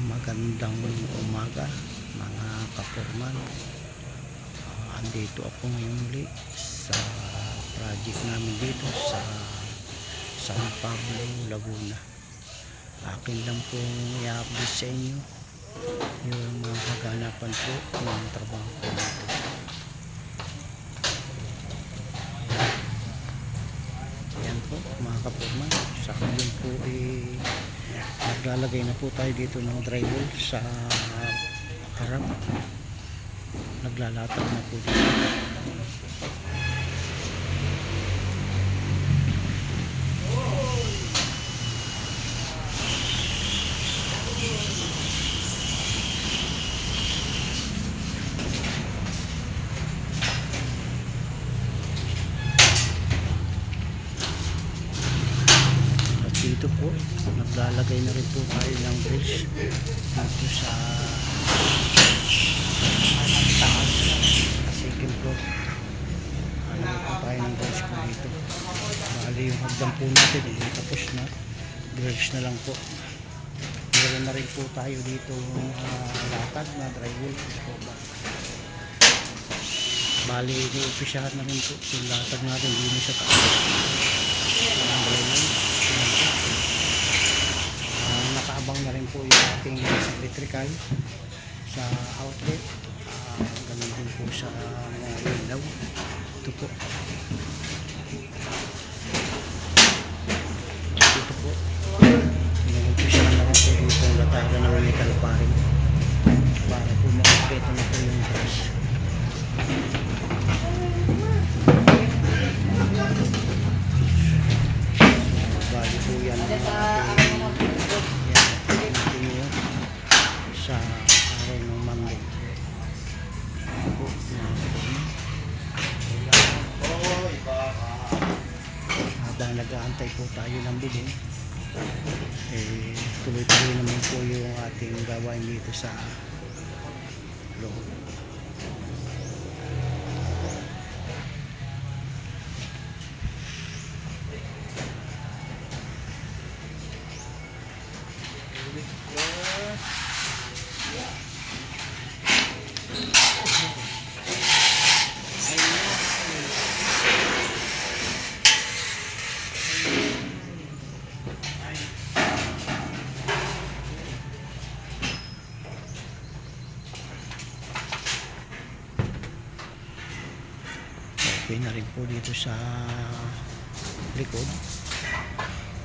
Magandang umaga mga kapurman. Andito ako ngayon muli sa project namin dito sa San Pablo, Laguna. Akin lang pong i-update sa inyo yung mga kaganapan po ng trabaho ko dito. Yan po mga kapurman, sa ngayon po naglalagay na po tayo dito ng drywall sa harap. Naglalatag na po dito. Dito po naglalagay na rin po tayo ng bridge dito sa taas, second floor. Ano po tayo ng bridge po dito. Bali yung hagdan po natin tapos na, bridge na lang po. Meron na rin po tayo dito latag na drywall po ba. Bali iupisahan na rin po yung latag natin dito sa taas ng drywall. Nakaabang na rin po yung ating electrical sa outlet, ganun din po sa ilaw. Ito po inuumpisa na rin po dito ang latagan ng metal paring para po makapito na po yung gas. Bali po yan sa araw ng Monday. Habang nag-aantay po tayo ng bubong, tuloy-tuloy naman po yung ating gawain dito sa loob. Okay na rin po dito sa likod.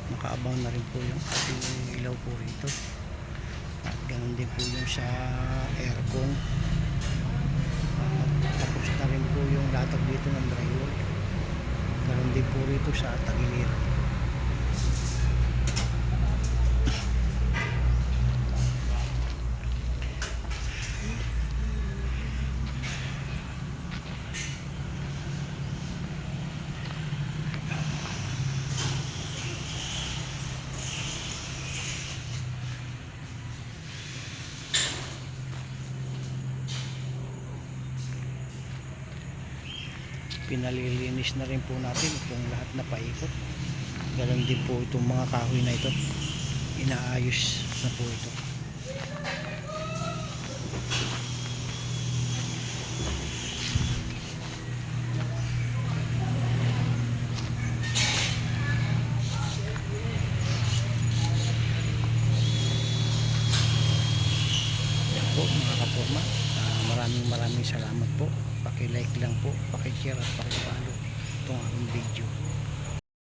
Nakaabang na rin po yung ating ilaw po rito. At ganun din po yung sa aircon. Tapos na rin po yung latag dito ng drywall. Ganun din po rito sa tagiliran. Pinalilinis na rin po natin itong lahat na paikot. Ganon din po itong mga kahoy na ito, inaayos na po ito. Yan po mga kaporma, maraming salamat po. Paki-like lang po, paki-share at paki-follow itong aking video.